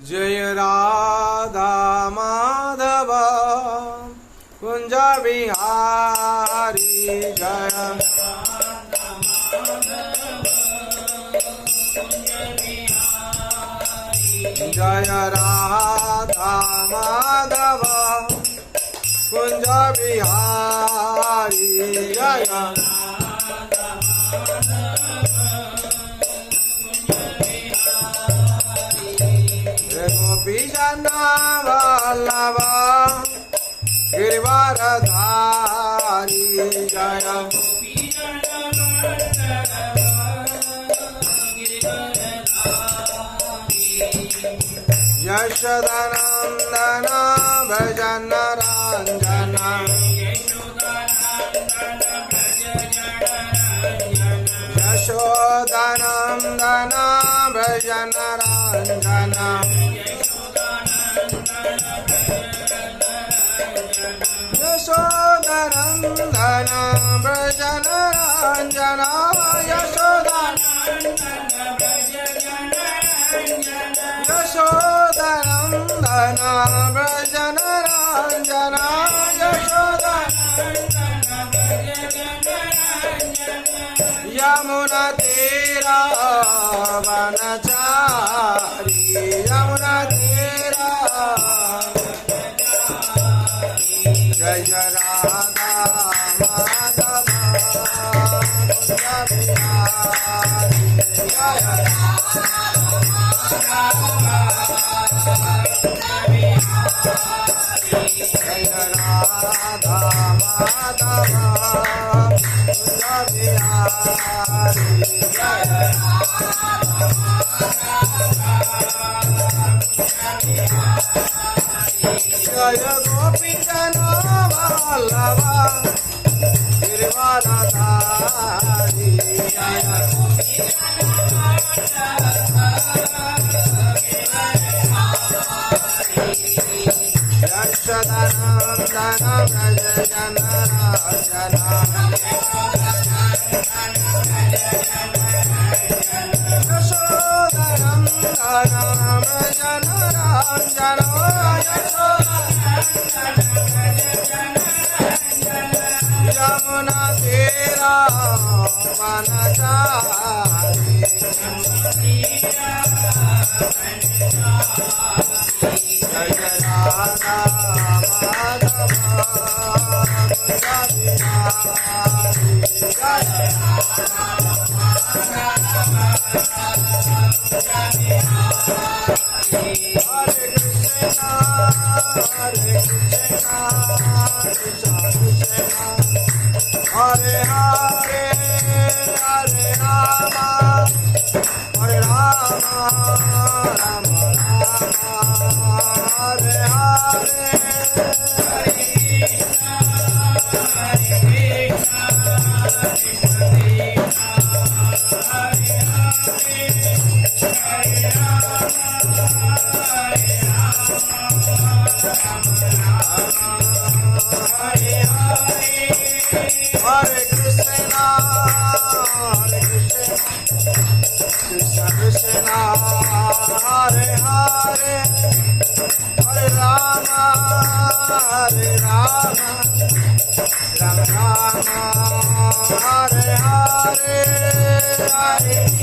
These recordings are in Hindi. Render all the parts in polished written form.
जय राधा माधव कुंज बिहारी जय जय राधा माधव कुंज बिहारी जय गोपी जन वल्लभ गिरिवरधारी जय यशोदानंदन भजन रंजन यशोदानंदन भजन रंजन यशोदानंदन भजन रंजन यशोदानंदन भजन रंजन यमुना तेरा वनचारी यमुना तेरा जय राधा माधव जय राधा माधव जय गोपी जन वल्लभ गिरिवरधारी यशोदानंदन व्रज जन रंजन यशोदानंदन व्रज जन रंजन यमुना तेरा वनचारी जय राधा माधव कुंज बिहारी जय हरे कृष्णा कृष्ण कृष्ण हरे हरे हरे राम राम हरे हरे हरे कृष्णा कृष्ण कृष्ण हरे हरे हरे राम राम राम हरे हरे हरे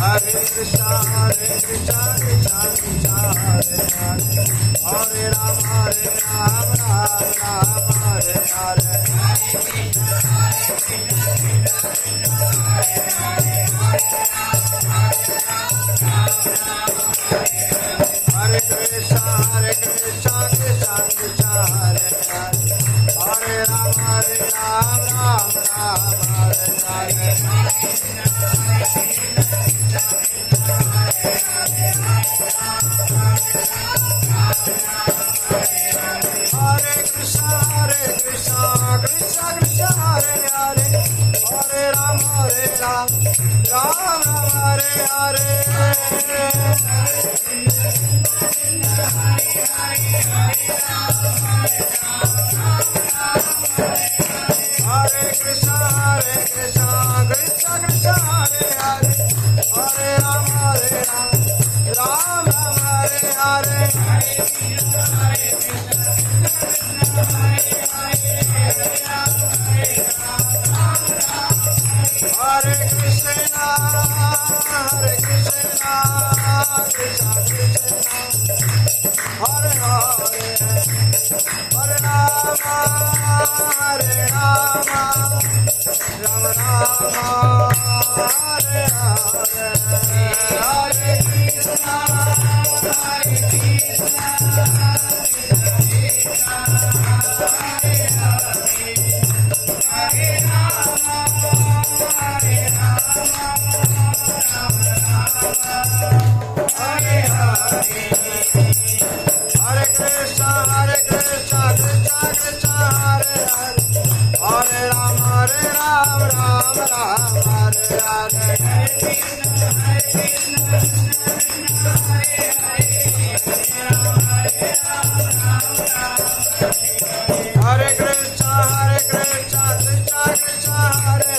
हरे कृष्णा कृष्ण कृष्ण हरे हरे हरे राम राम राम हरे हरे हरे कृष्ण कृष्ण कृष्ण हरे हरे हरे राम राम हरे हरे हरे कृष्ण कृष्ण कृष्ण हरे हरे हरे राम राम हरे हरे हरे कृष्ण कृष्ण कृष्ण हरे हरे हरे राम राम राम हरे हरे हरे कृष्ण कृष्ण कृष्ण हरे हरे हरे राम राम राम हरे हरे हरे कृष्ण हरे कृष्ण कृष्ण कृष्ण हरे हरे हरे राम राम राम हरे हरे हरे कृष्ण कृष्ण कृष्ण हरे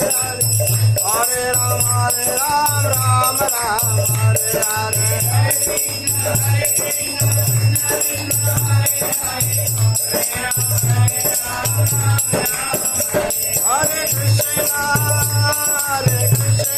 हरे हरे राम राम राम हरे हरे हरे कृष्ण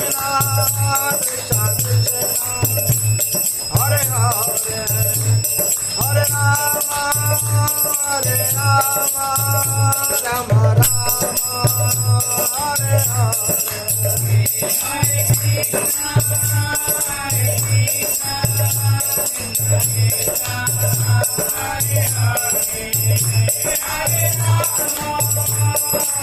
कृष्ण कृष्ण हरे हरे हरे राम राम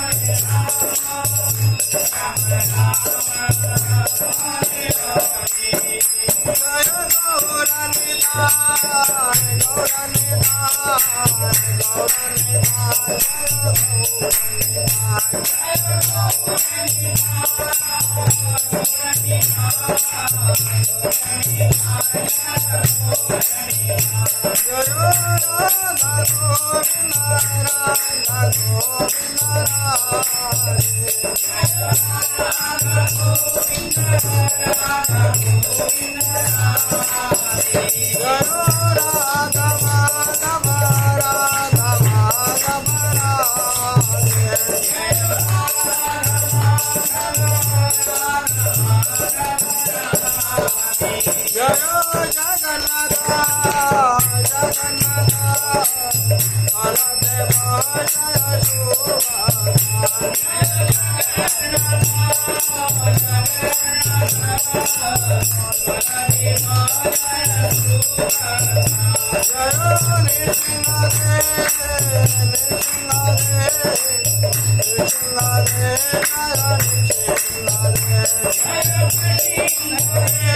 राम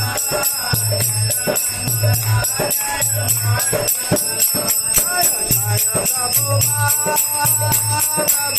हरे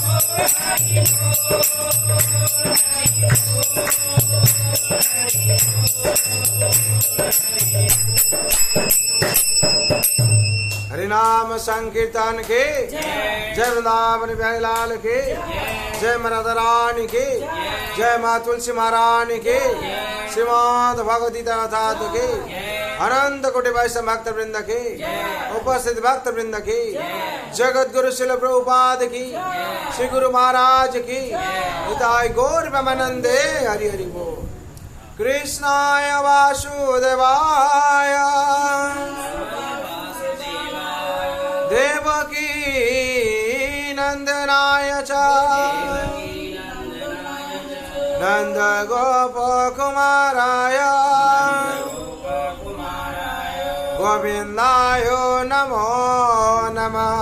Hare हरिनाम संकीर्तन के जय वृंदावन बिहारी लाल के जय राधा रानी के जय माँ तुलसी महारानी के श्रीमद भगवती ठाकुर के अनंत कोटि वैष्णव भक्त वृंद के उपस्थित भक्त वृंद की जगत गुरु शिल प्रभुपाद की श्री गुरु महाराज की हिताय गौर ब्रह्मानंदे हरि हरि बोल। कृष्णाय वासुदेवाय देवकी नंदनाय च नंद गोप कुमाराय गोविंदाय नमो नमः।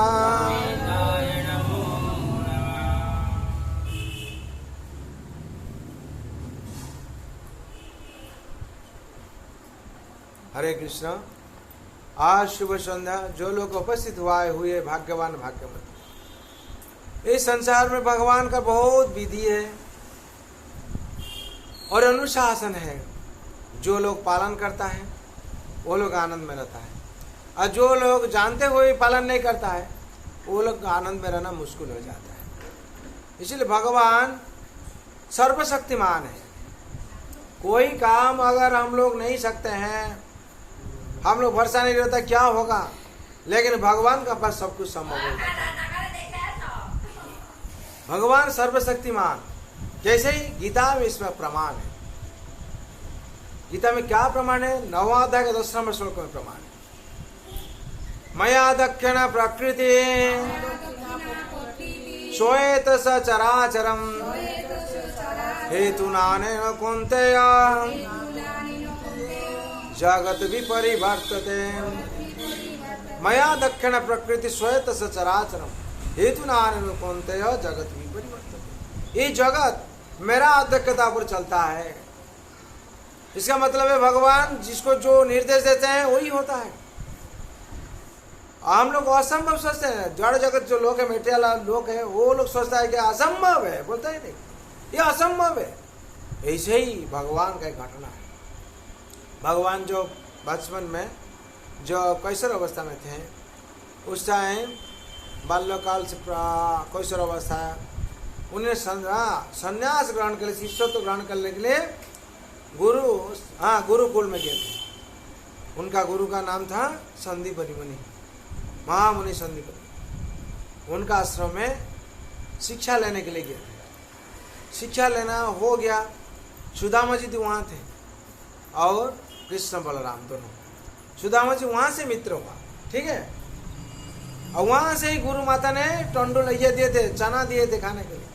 हरे कृष्ण। आज शुभ संध्या जो लोग उपस्थित हुए भाग्यवान भाग्यवती। इस संसार में भगवान का बहुत विधि है और अनुशासन है। जो लोग पालन करता है वो लोग आनंद में रहता है, और जो लोग जानते हुए पालन नहीं करता है वो लोग आनंद में रहना मुश्किल हो जाता है। इसलिए भगवान सर्वशक्तिमान है। कोई काम अगर हम लोग नहीं सकते हैं, हम लोग भरोसा नहीं रहता क्या होगा, लेकिन भगवान का पास सब कुछ संभव हो जाता है। भगवान सर्वशक्तिमान। जैसे ही गीता में इसमें प्रमाण है। गीता में क्या प्रमाण है? 9वां अध्याय के 10 नंबर श्लोक में प्रमाण है। मया दक्षिण प्रकृति श्वेत सचराचरम हेतु नानेन कुंतेया जगत विपरिवर्तते। मया दक्षिण प्रकृति श्वेत सचराचरम हेतु नानेन कुंतेया जगत विपरिवर्तते। ये जगत मेरा अध्यक्षता पर चलता है। इसका मतलब है भगवान जिसको जो निर्देश देते हैं वही होता है। हम लोग असंभव सोचते हैं। जड़ जगत जो लोग है, मेटेरियल लोग है, वो लोग सोचता है कि असंभव है, बोलता ही नहीं ये असंभव है। ऐसे ही भगवान का एक घटना है। भगवान जो बचपन में जो कैशोर अवस्था में थे, उस टाइम बाल्यकाल से कैशोर अवस्था, उन्हें संन्यास ग्रहण के लिए, शिष्यत्व ग्रहण करने के लिए गुरुकुल में गए थे। उनका गुरु का नाम था संदीपनि मुनि, महामुनि संदीपनि। उनका आश्रम में शिक्षा लेने के लिए गए थे। शिक्षा लेना हो गया। सुदामा जी वहाँ थे और कृष्ण बलराम दोनों। सुदामा जी वहाँ से मित्र हुआ, ठीक है। और वहाँ से ही गुरु माता ने टंडो लइया दिए थे, चना दिए थे खाने के लिए।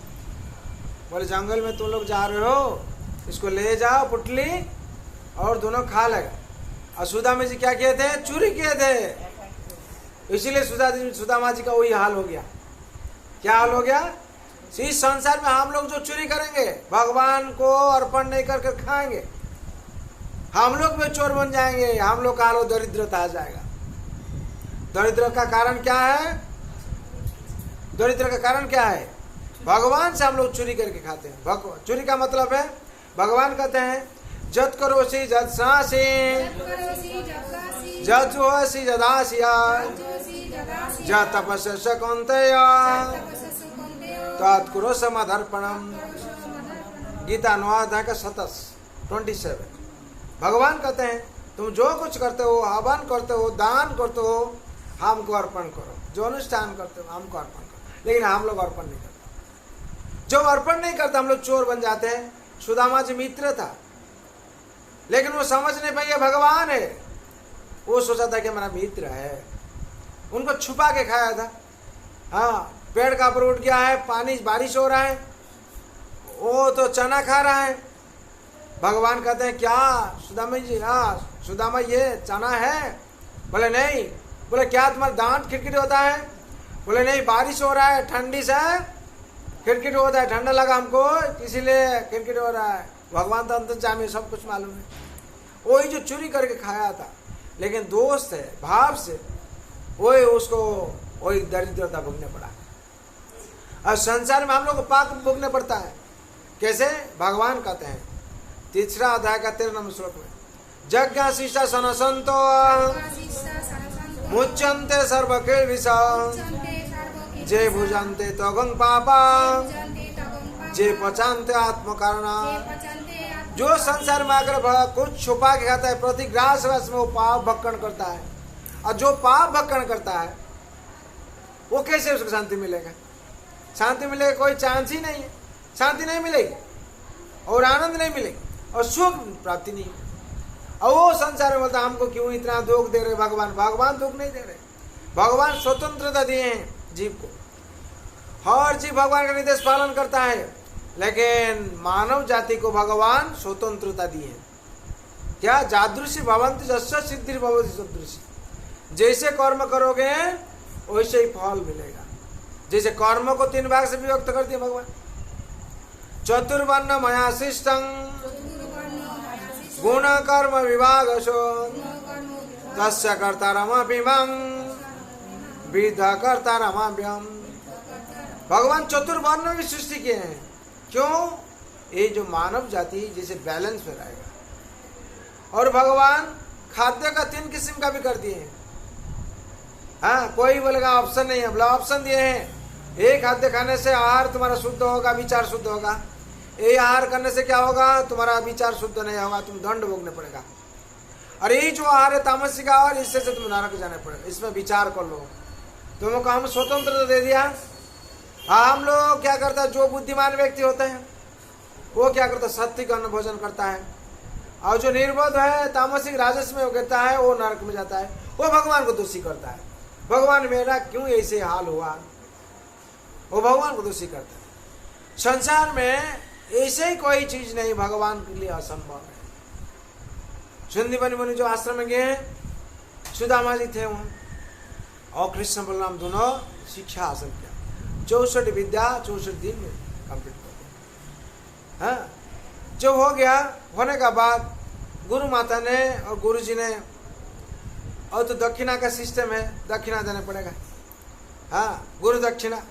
बोले जंगल में तुम लोग जा रहे हो, इसको ले जाओ पुटली और दोनों खा लेगा। और सुदामा जी क्या किए थे? चोरी किए थे। इसीलिए सुदामा जी का वही हाल हो गया। क्या हाल हो गया? इस संसार में हम लोग जो चोरी करेंगे, भगवान को अर्पण नहीं करके खाएंगे, हम लोग भी चोर बन जाएंगे। हम लोग का हाल दरिद्रता आ जाएगा। दरिद्र का कारण क्या है? दरिद्र का कारण क्या है? भगवान से हम लोग चोरी करके खाते हैं। चोरी का मतलब है, भगवान कहते हैं जत करोसी जत सासी जत होसी जदासिया जत तपस्या कौंतेया तत्कुरो समर्पणम। गीता 9 अध्याय का 27। भगवान कहते हैं तुम जो कुछ करते हो, आह्वान करते हो, दान करते हो, हमको अर्पण करो। जो अनुष्ठान करते हो हमको अर्पण करो। लेकिन हम लोग अर्पण नहीं करते। जो अर्पण नहीं करते हम लोग चोर बन जाते हैं। सुदामा जी मित्र था, लेकिन वो समझ नहीं पाए भगवान है। वो सोचा था कि मेरा मित्र है, उनको छुपा के खाया था। हाँ, पेड़ का ऊपर उठ गया है, पानी बारिश हो रहा है, वो तो चना खा रहा है। भगवान कहते हैं क्या सुदामा जी? हाँ सुदामा ये चना है। बोले नहीं। बोले क्या तुम्हारा दांत खिटखिट होता है? बोले नहीं, बारिश हो रहा है, ठंडी से खिटखिट होता है, ठंडा लगा हमको इसीलिए खिटखिट हो रहा है। भगवान तो अंतर्यामी, सब कुछ मालूम है। वही जो चोरी करके खाया था, लेकिन दोस्त है, भाव से वही उसको वही दरिद्रता भोगने पड़ा। और संसार में हम लोग को पाप भोगने पड़ता है। कैसे? भगवान कहते हैं 3 अध्याय का 13 नंबर श्लोक में, यज्ञ शिष्टा सनसंतो मुच्यन्ते सर्व किल्बिष जे भुजन्ते तगं पापा जे पचान्ते आत्म कारण। जो संसार में आकर कुछ छुपा के खाता है, प्रति ग्रास में वो पाप भक्षण करता है। और जो पाप भक्षण करता है वो कैसे उसको शांति मिलेगा? शांति मिलेगा कोई चांस ही नहीं है। शांति नहीं मिलेगी और आनंद नहीं मिलेगी और सुख प्राप्ति नहीं। और वो संसार में बोलता हमको क्यों इतना दुख दे रहे भगवान? भगवान दुख नहीं दे रहे। भगवान स्वतंत्रता दिए हैं जीव को। हर जीव भगवान का निर्देश पालन करता है, लेकिन मानव जाति को भगवान स्वतंत्रता दी है। क्या? जादृशी भवन्ति जस्य सिद्धि भवति सदृशी। जैसे कर्म करोगे वैसे ही फल मिलेगा। जैसे कर्म को 3 भाग से विभक्त कर दिया भगवान। चतुर्वर्ण मया शिष्टं गुण कर्म विभागशो तस्य कर्तारमपि मां विद्ध कर्तारमभ्यम। भगवान चतुर्वर्ण भी सृष्टि किए हैं। क्यों? ये जो मानव जाति जैसे बैलेंस में रहेगा। और भगवान खाद्य का 3 किस्म का भी कर दिए हैं। हाँ, कोई बोलेगा ऑप्शन नहीं है, बोला ऑप्शन दिए हैं। एक खाद्य खाने से आहार तुम्हारा शुद्ध होगा, विचार शुद्ध होगा। ये आहार करने से क्या होगा? तुम्हारा विचार शुद्ध नहीं होगा, तुम दंड भोगने पड़ेगा। और ये जो आहार है तामसिक आहार, इससे से तुम नरक जाने पड़ेगा। इसमें विचार कर लो। तुमको हम स्वतंत्रता दे दिया। हम लोग क्या करता है? जो बुद्धिमान व्यक्ति होते हैं वो क्या करता है? सात्विक अन्न भोजन करता है। और जो निर्बोध है, तामसिक राजस में गिरता है, वो नरक में जाता है। वो भगवान को दोषी करता है। भगवान मेरा क्यों ऐसे हाल हुआ? वो भगवान को दोषी करता है। संसार में ऐसे ही कोई चीज नहीं भगवान के लिए असंभव है। संदीपनी मुनि जो आश्रम में गए, सुदामा जी थे वहां, और कृष्ण बलराम दोनों शिक्षा हासिल किया। 64 विद्या 64 दिन में कंप्लीट कर दिया। हाँ, जो हो गया, होने का बाद गुरु माता ने और गुरु जी ने, और तो दक्षिणा का सिस्टम है, दक्षिणा देना पड़ेगा। हाँ, गुरु दक्षिणा,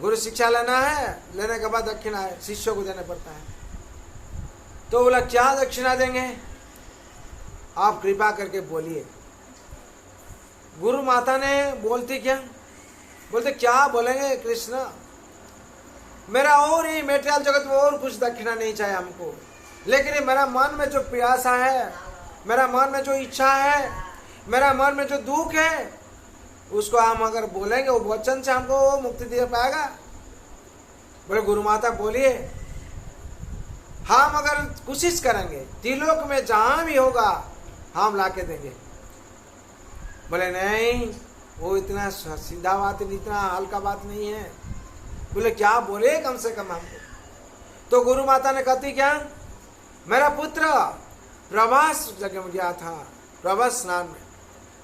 गुरु शिक्षा लेना है, लेने के बाद दक्षिणा है, शिष्यों को देना पड़ता है। तो बोला क्या दक्षिणा देंगे? आप कृपा करके बोलिए। गुरु माता ने बोलती क्या? बोलते क्या बोलेंगे कृष्ण, मेरा और ही मेटेरियल जगत में और कुछ दक्षिणा नहीं चाहिए हमको, लेकिन ये मेरा मन में जो प्यासा है, मेरा मन में जो इच्छा है, मेरा मन में जो दुख है, उसको हम अगर बोलेंगे वो वचन से हमको वो मुक्ति दे पाएगा। बोले गुरु माता बोलिए। हम अगर कोशिश करेंगे त्रिलोक में जहां भी होगा हम लाके देंगे। बोले नहीं, वो इतना सीधा बात, इतना हल्का बात नहीं है। बोले क्या बोले कम से कम हमको? तो गुरु माता ने कहती क्या? मेरा पुत्र प्रवास जगह में गया था, प्रवास स्नान में,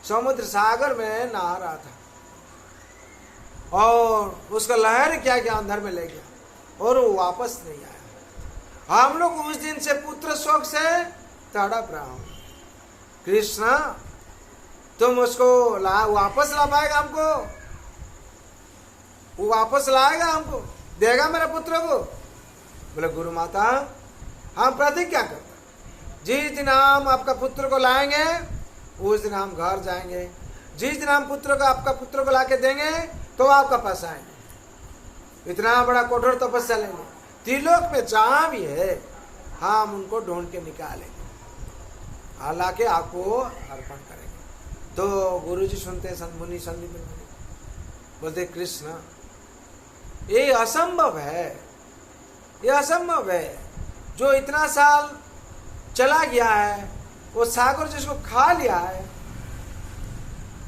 समुद्र सागर में नहा रहा था, और उसका लहर क्या क्या अंदर में ले गया और वो वापस नहीं आया। हम लोग उस दिन से पुत्र शोक से तड़प रहा हूं। कृष्ण तुम उसको वापस ला पाएगा हमको? वो वापस लाएगा हमको, देगा मेरे पुत्र को? बोले गुरु माता हम प्रतिज्ञा करते, जिस दिन हम आपका पुत्र को लाएंगे उस दिन हम घर जाएंगे। जिस दिन हम आपका पुत्र को लाके देंगे तो आपका पास आएंगे। इतना बड़ा कठोर तपस्या लेंगे, त्रिलोक में जहां भी है हम उनको ढूंढ के निकालेंगे, हालांकि आपको अर्पण करेंगे। तो गुरुजी सुनते मुनि संदीप बोलते कृष्ण ये असंभव है, ये असंभव है। जो इतना साल चला गया है, वो सागर जिसको खा लिया है,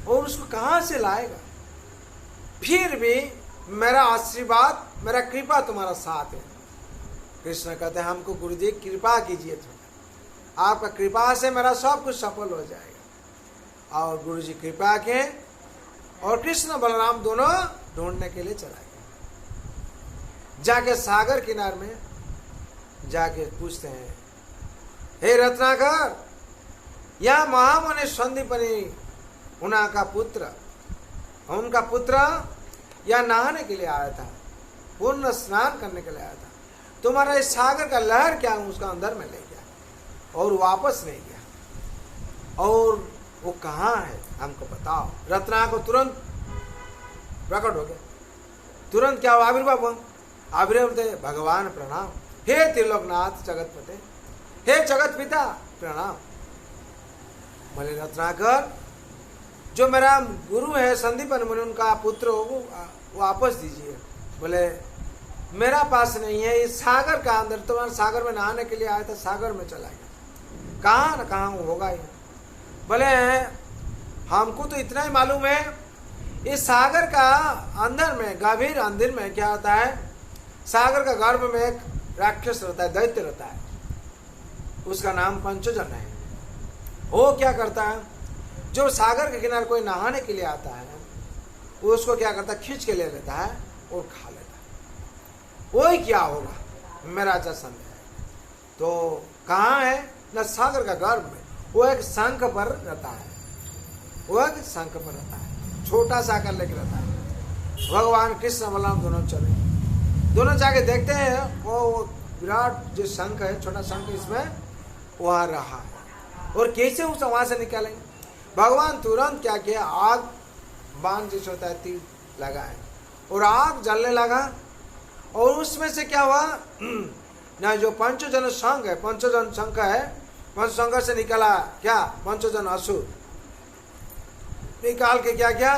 और उसको कहां से लाएगा? फिर भी मेरा आशीर्वाद, मेरा कृपा तुम्हारा साथ है। कृष्ण कहते हैं हमको गुरुजी कृपा कीजिए, थोड़ा आपका कृपा से मेरा सब कुछ सफल हो जाएगा। और गुरुजी कृपा के, और कृष्ण बलराम दोनों ढूंढने के लिए चला गया। जाके सागर किनार में जाके पूछते हैं, हे रत्नाकर, यह महामुनि संदीपनी उनका पुत्र या नहाने के लिए आया था, पूर्ण स्नान करने के लिए आया था, तुम्हारा इस सागर का लहर क्या उसका अंदर में ले गया और वापस नहीं गया। और वो कहाँ है हमको बताओ। रत्ना को तुरंत प्रकट हो गया, तुरंत क्या हुआ, आविर्भाव हुआ। आविर्भाव भगवान प्रणाम, हे त्रिलोकनाथ जगतपते, हे जगत पिता प्रणाम। बोले रत्नाकर, जो मेरा गुरु है संदीपन मुनि उनका पुत्र हो वापस दीजिए। बोले मेरा पास नहीं है, इस सागर का अंदर, तुम्हारे सागर में नहाने के लिए आया था, सागर में चला गया, कहाँ न कहाँ होगा ये। बोले हमको तो इतना ही मालूम है, इस सागर का अंदर में, गंभीर अंदर में क्या होता है, सागर का गर्भ में एक राक्षस रहता है, दैत्य रहता है, उसका नाम पंचजन है। वो क्या करता है, जो सागर के किनारे कोई नहाने के लिए आता है वो उसको क्या करता है, खींच के ले लेता है और खा लेता है। वही क्या होगा मेरा अच्छा संदेह है। तो कहाँ है न, सागर का गर्भ में, वो एक शंख पर रहता है, वो एक शंख पर रहता है, छोटा सा कर लेके रहता है। भगवान कृष्ण बलराम दोनों चले, दोनों जाके देखते हैं वो विराट जो शंख है, छोटा शंख इसमें वहां रहा है, और कैसे उस वहां से निकालेंगे। भगवान तुरंत क्या किया, आग बाण जैसे होता है तीर लगाए और आग जलने लगा, और उसमें से क्या हुआ ना, जो पंचजन शंख है, पंचजन शंख है, पंचशंख से निकला क्या, पंचजन असुर निकाल के क्या किया,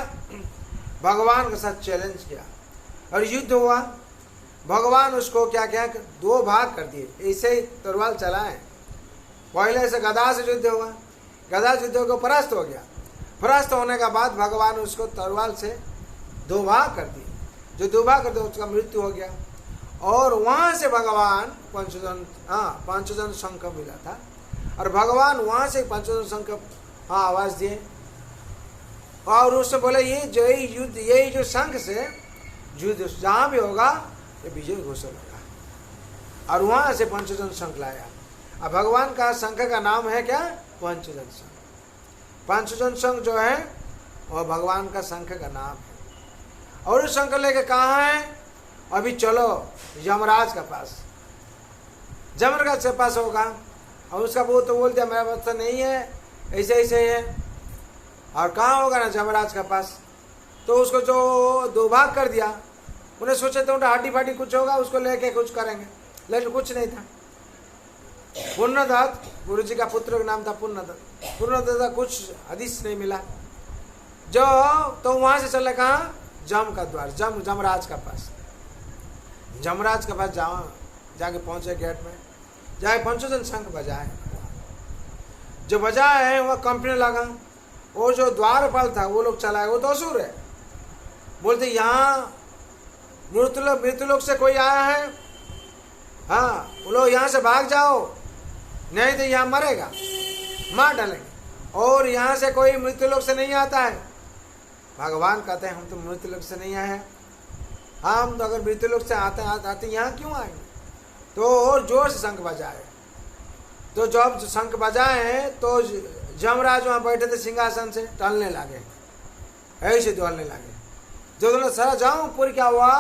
भगवान के साथ चैलेंज किया और युद्ध हुआ। भगवान उसको क्या किया, दो भाग कर दिए, ऐसे ही तलवार चलाए। पहले से गदा से युद्ध हुआ, गदा से युद्ध को परास्त हो गया, परास्त होने के बाद भगवान उसको तलवार से दो भाग कर दिए, जो दो भाग कर दिया उसका मृत्यु हो गया। और वहां से भगवान पंचजन शंख मिला था, और भगवान वहां से पंचजन शंख आवाज दिए, और उससे बोले ये जो युद्ध, यही जो शंख से युद्ध जहां भी होगा ये विजय घोषणा होगा। और वहां से पंचजन शंख लाया। अब भगवान का शंख का नाम है क्या, पंचजन शंख। पंचजन शंख जो है वह भगवान का शंख का नाम है। और उस शंख लेके कहाँ है, अभी चलो यमराज के पास, यमराज के पास होगा। और उसका वो तो बोल दिया मेरा बच्चा नहीं है, ऐसे ऐसे है, और कहाँ होगा ना यमराज के पास। तो उसको जो दो भाग कर दिया, उन्हें सोचे तो हड्डी फाटी कुछ होगा, उसको लेके कुछ करेंगे, लेकिन कुछ नहीं था। पूर्णदत्त, गुरु जी का पुत्र का नाम था पूर्णदत्त, पूर्णदत्त का कुछ हदीस नहीं मिला। जो तो वहां से चले कहाँ, जम का द्वार, जमराज का पास, जमराज के पास जाके पहुंचे गेट में, जाके पंचजन शंख बजाए। जो बजाए है वह कंपनी लगा, वो जो द्वारपाल था वो लोग चलाए, वो तो असुर है। बोलते यहाँ मृत्युलोक से कोई आया है, हाँ वो लोग यहाँ से भाग जाओ, नहीं तो यहाँ मरेगा, मार डालेंगे। और यहाँ से कोई मृत्युलोक से नहीं आता है। भगवान कहते हैं हम तो मृत्युलोक से नहीं आए हैं, हम तो अगर मृत्युलोक से आते यहाँ क्यों आएंगे। तो और जोर से शंख बजाए। तो जब शंख बजाए हैं तो जमराज वहाँ बैठे थे सिंहासन से, टलने लगे, ऐसे दोहलने लगे। जो दोनों सर जाऊँ पूरी क्या हुआ,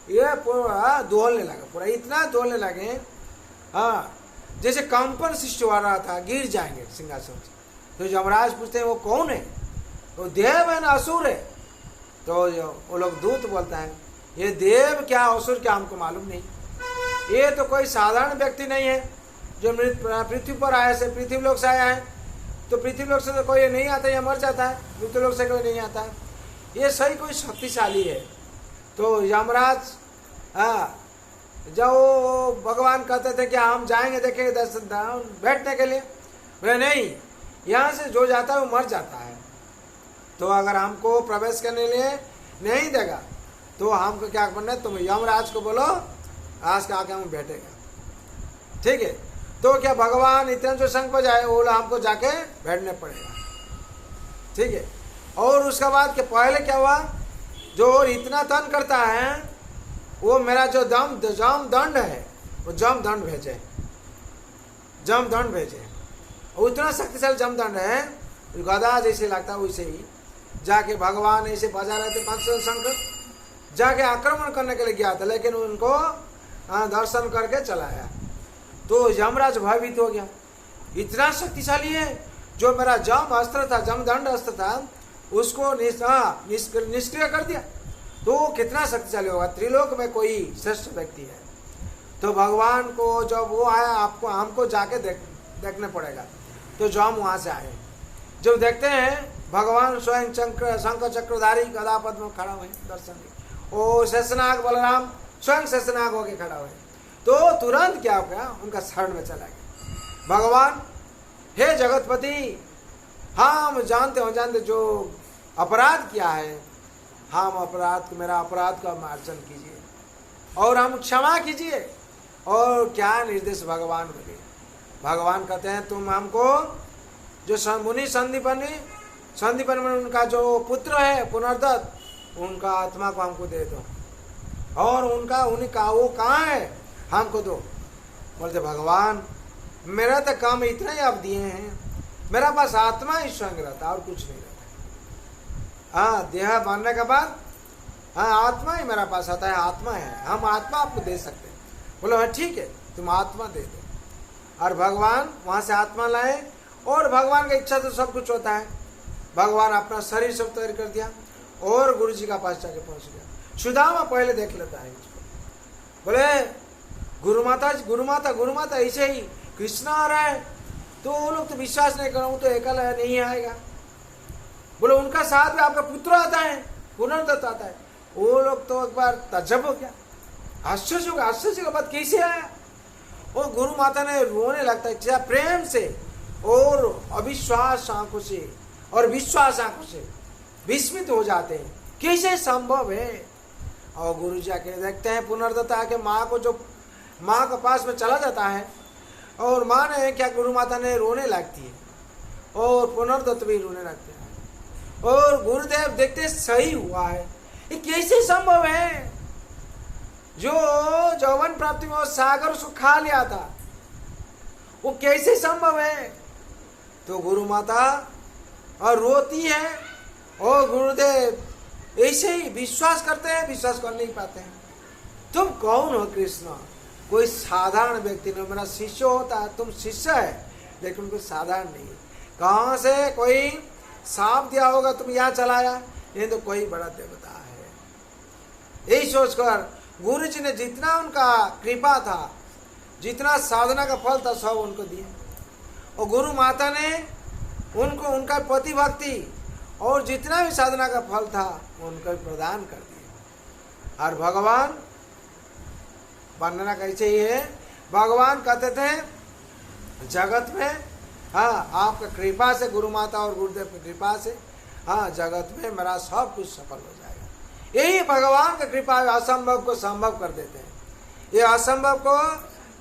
ये पूरा दोहलने लगा, पूरा इतना दोहलने लगे, हाँ जैसे कंपन सृष्टि हो रहा था, गिर जाएंगे सिंहासन से। तो यमराज पूछते हैं वो कौन है, तो देव है ना असुर है। तो वो लोग दूत बोलता है ये देव क्या असुर क्या हमको मालूम नहीं, ये तो कोई साधारण व्यक्ति नहीं है जो पृथ्वी पर आया से, पृथ्वी लोक से आया है। तो पृथ्वी लोक से तो कोई नहीं आता, या मर जाता है, मृत्यु लोक से कोई नहीं आता है, ये सही कोई शक्तिशाली है। तो यमराज जब भगवान कहते थे कि हम जाएंगे देखेंगे दर्शन बैठने के लिए, बोले नहीं, यहाँ से जो जाता है वो मर जाता है। तो अगर हमको प्रवेश करने लिए नहीं देगा तो हमको क्या करना है, तुम यमराज को बोलो आज का आके हम बैठेगा, ठीक है। तो क्या भगवान इतना जो शंख बजाए वो हमको जाके बैठने पड़ेगा, ठीक है। और उसके बाद के पहले क्या हुआ, जो इतना तन करता है वो मेरा जो जम दंड है वो जम दंड भेजे, जम दंड भेजे। और इतना शक्तिशाली जम दंड है, गदा जैसे लगता है वैसे ही जाके भगवान ऐसे बजा रहे थे पंचजन शंख, जाके आक्रमण करने के लिए गया था, लेकिन उनको दर्शन करके चला आया। तो यमराज भयभीत हो गया, इतना शक्तिशाली है, जो मेरा जम अस्त्र था, जमदंड अस्त्र था, उसको निष्क्रिय कर दिया, तो कितना शक्तिशाली होगा, त्रिलोक में कोई श्रेष्ठ व्यक्ति है। तो भगवान को जब वो आया, आपको हमको जाके देखने पड़ेगा। तो जम वहां से आए, जब देखते हैं भगवान स्वयं शंख चक्रधारी गदा पद्म में खड़ा हुए दर्शन दिए। ओ शेषनाग बलराम स्वयं शेषनाग होके खड़ा हुए, तो तुरंत क्या हो गया, उनका शरण में चला गया। भगवान, हे जगतपति, हम जानते जो अपराध किया है, हम मेरा अपराध का मार्जन कीजिए और हम क्षमा कीजिए। और क्या निर्देश भगवान मिले। भगवान कहते हैं, तुम हमको जो मुनि संदीपन में उनका जो पुत्र है पुनर्दत्त, उनका आत्मा को हमको दे दो, और उनका वो कहाँ है, हमको दो। बोलते भगवान, मेरा तो काम इतना ही आप दिए हैं, मेरा पास आत्मा ही स्वयं रहता, और कुछ नहीं रहता। हाँ, देह बनने के बाद आत्मा ही मेरा पास आता है, आत्मा है, हम आत्मा आपको दे सकते हैं। बोलो हाँ ठीक है, तुम आत्मा दे दो। और भगवान वहां से आत्मा लाए, और भगवान की इच्छा तो सब कुछ होता है। भगवान अपना शरीर सब तैयार कर दिया और गुरु जी का पास जाके पहुंच गया। सुदामा पहले देख लेता है इसको, बोले गुरु माता ऐसे ही कृष्ण आ रहा है, तो वो लोग तो विश्वास नहीं कर रहा हूं, तो अकेला नहीं आएगा। बोले उनका साथ में आपका पुत्र आता है, पुनर्दत्त आता है। वो लोग तो एक बार तजब हो गया, आश्चर्य का बात कैसे आया। वो गुरु माता ने रोने लगता है, क्या प्रेम से और अविश्वास आंखों से और विश्वास आंखों से विस्मित हो जाते हैं, कैसे संभव है। और गुरु जी आके देखते हैं, पुनर्दत्त आके माँ के पास में चला जाता है, और माँ ने क्या गुरु माता ने रोने लगती है, और पुनर्दत्त भी रोने लगते हैं। और गुरुदेव देखते सही हुआ है, ये कैसे संभव है, जो यौवन प्राप्ति में सागर उसको खा लिया था, वो कैसे संभव है। तो गुरु माता और रोती है, और गुरुदेव ऐसे ही विश्वास करते हैं, विश्वास कर नहीं पाते हैं। तुम कौन हो कृष्ण, कोई साधारण व्यक्ति नहीं, मेरा शिष्य होता है, तुम शिष्य है, लेकिन कोई साधारण नहीं है। कहाँ से कोई सांप दिया होगा तुम यहाँ चलाया, ये तो कोई बड़ा देवता है। यही सोचकर गुरु जी ने जितना उनका कृपा था, जितना साधना का फल था, सब उनको दिया। और गुरु माता ने उनको उनका पति भक्ति और जितना भी साधना का फल था उनको प्रदान कर दिया। और भगवान वर्णना कैसे ही है, भगवान कहते थे जगत में, हाँ आपका कृपा से, गुरु माता और गुरुदेव की कृपा से, हाँ जगत में मेरा सब कुछ सफल हो जाएगा। यही भगवान की कृपा असंभव को संभव कर देते हैं, ये असंभव को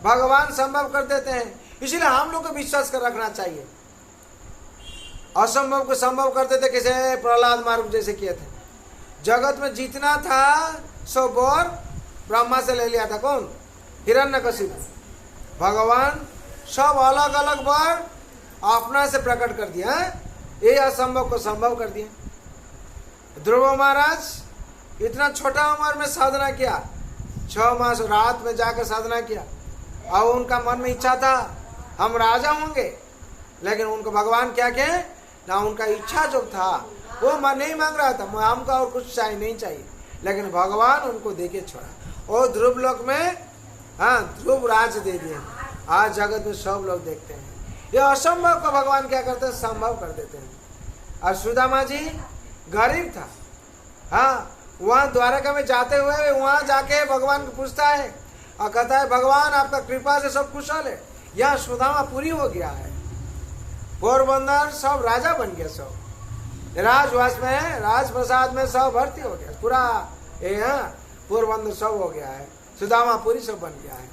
भगवान संभव कर देते हैं। इसलिए हम लोग को विश्वास कर रखना चाहिए। असंभव को संभव कर देते, कैसे प्रहलाद मार्ग जैसे किए थे। जगत में जितना था सो वर ब्रह्मा से ले लिया था, कौन, हिरण्यकशिपु। भगवान सब अलग अलग वर अपना से प्रकट कर दिया, ये असंभव को संभव कर दिया। ध्रुव महाराज इतना छोटा उम्र में साधना किया, 6 मास रात में जाकर साधना किया, और उनका मन में इच्छा था हम राजा होंगे, लेकिन उनको भगवान क्या कहे ना, उनका इच्छा जो था वो मन नहीं मांग रहा था, हमको और कुछ चाहिए नहीं चाहिए, लेकिन भगवान उनको देके छोड़ा। और ध्रुव लोक में ध्रुव राज दे दिए। आज जगत में सब लोग देखते हैं, ये असंभव को भगवान क्या करते हैं, संभव कर देते हैं। और सुदामा जी गरीब था, वहाँ द्वारका में जाते हुए वहाँ जाके भगवान को पूछता है और कहता है भगवान आपका कृपा से सब कुशल है। यहाँ सुदामा पूरी हो गया है, पोरबंदर सब राजा बन गया, सब राजवास में राजप्रसाद में सब भर्ती हो गया, पूरा पोरबंदर सब हो गया है, सुदामा पूरी सब बन गया है।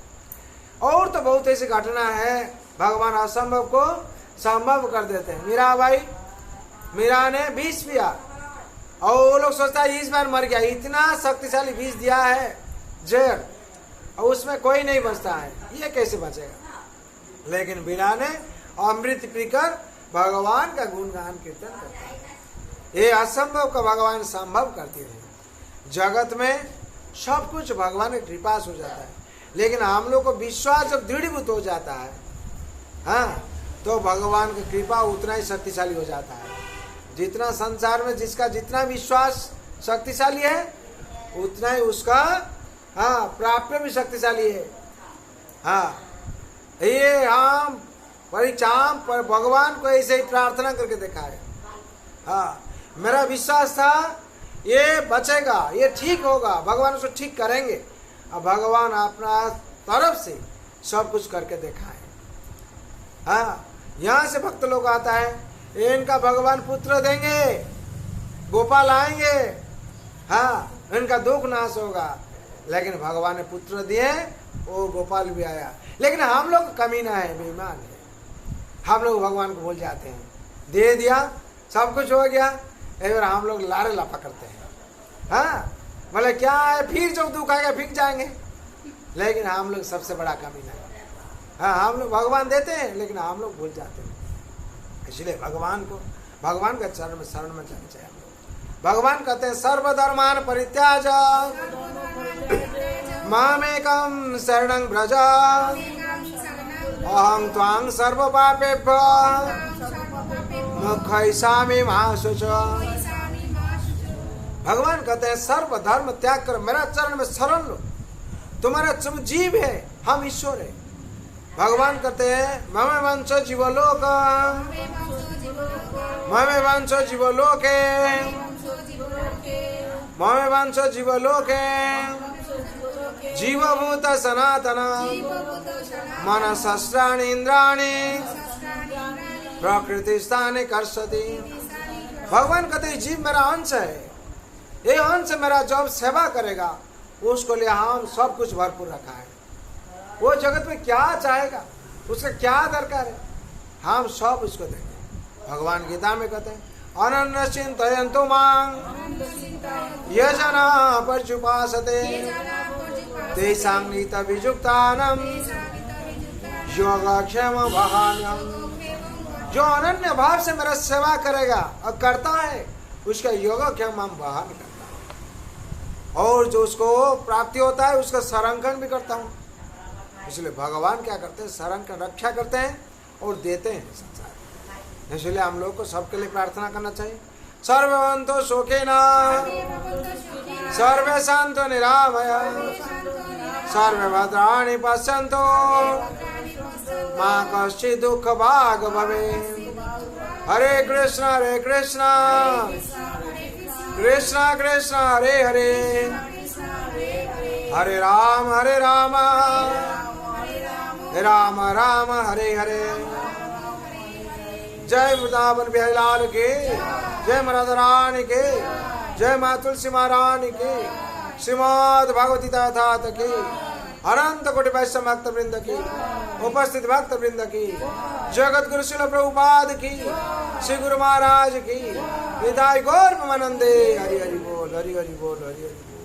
और तो बहुत ऐसी घटना है, भगवान असंभव को संभव कर देते हैं। मीरा ने विष पिया और वो लोग सोचता है इस बार मर गया, इतना शक्तिशाली विष दिया है जहर, और उसमें कोई नहीं बचता है, ये कैसे बचेगा। लेकिन मीरा ने अमृत पीकर भगवान का गुणगान कीर्तन करता है। ये असंभव का भगवान संभव करते हैं। जगत में सब कुछ भगवान की कृपा से हो जाता है, लेकिन हम लोग को विश्वास जब दृढ़ीभूत हो जाता है, हाँ, तो भगवान की कृपा उतना ही शक्तिशाली हो जाता है। जितना संसार में जिसका जितना विश्वास शक्तिशाली है, उतना ही उसका हाँ प्राप्य भी शक्तिशाली है। हाँ, ये हम परीक्षा पर भगवान को ऐसे ही प्रार्थना करके देखा है। हाँ, मेरा विश्वास था ये बचेगा, ये ठीक होगा, भगवान उसको ठीक करेंगे। अब भगवान अपना तरफ से सब कुछ करके देखा है। हाँ, यहाँ से भक्त लोग आता है, इनका भगवान पुत्र देंगे, गोपाल आएंगे, हाँ, इनका दुख नाश होगा। लेकिन भगवान ने पुत्र दिए, वो गोपाल भी आया। लेकिन हम लोग कमीना है, बेईमान है, हम लोग भगवान को भूल जाते हैं। दे दिया, सब कुछ हो गया, एक बार हम लोग लारे लापा करते हैं। हाँ, बोले क्या है, फिर जब दुख आएगा फिर जाएंगे। लेकिन हम लोग सबसे बड़ा कमीना है। हाँ, हम लोग भगवान देते हैं, लेकिन हम लोग भूल जाते हैं। इसलिए भगवान का शरण में जाना चाहिए हम लोग। भगवान कहते हैं सर्वधर्मान परित्याज मामेकं शरणं व्रज अहं त्वां सर्व पापेभ्यो मोक्षयिष्यामि मा शुचः। भगवान कहते हैं सर्व धर्म त्याग कर मेरा चरण में शरण लो। तुम्हारा जीव है, हम ईश्वर है। भगवान कहते हैं ममे वंशो जीवलोक, ममे वंशो जीवलोके, ममे वंशो जीवलोके जीवभूत सनातन मन शस्त्राणि इंद्राणि प्रकृति स्थाने कर्षति। भगवान कहते हैं जीव मेरा अंश है, ये अंश मेरा जब सेवा करेगा उसको लिए हम सब कुछ भरपूर रखा है। वो जगत में क्या चाहेगा, उसका क्या दरकार है, हम सब उसको देंगे। भगवान गीता में कहते हैं अनन्य चिंतयन्तु मां ये जना पर्युपासते तेषां नीतविजुक्तानां योगक्षेम वहान्यं। जो अनन्य भाव से मेरा सेवा करेगा और करता है, उसका योगक्षेम हम वहान करता है, और जो उसको प्राप्ति होता है उसका संरक्षण भी करता हूँ। इसलिए भगवान क्या करते हैं, संरक्षण रक्षा करते हैं और देते हैं संसार। इसलिए हम लोग को सबके लिए प्रार्थना करना चाहिए। सर्वभवन्तु सुखिनः, सर्वे सन्तु निरामयाः, सर्वे भद्राणि पश्यन्तु मा कश्चित् दुःखभाग् भवेत्। हरे कृष्ण कृष्ण कृष्ण हरे हरे, हरे राम राम राम हरे हरे। जय वृंदावन बिहारी लाल के, जय राधा रानी के, जय माँ तुलसी महारानी के, श्रीमद् भगवती ठाकुर की, अनंत कोटि वैष्णव भक्त वृंद की, उपस्थित भक्त वृंद की, जगत गुरु शिल प्रभुपाद की, श्री गुरु महाराज की, निताई गौर प्रेमानंदे। हरि हरि बोल, हरि हरि बोल, हरि हरि बोल।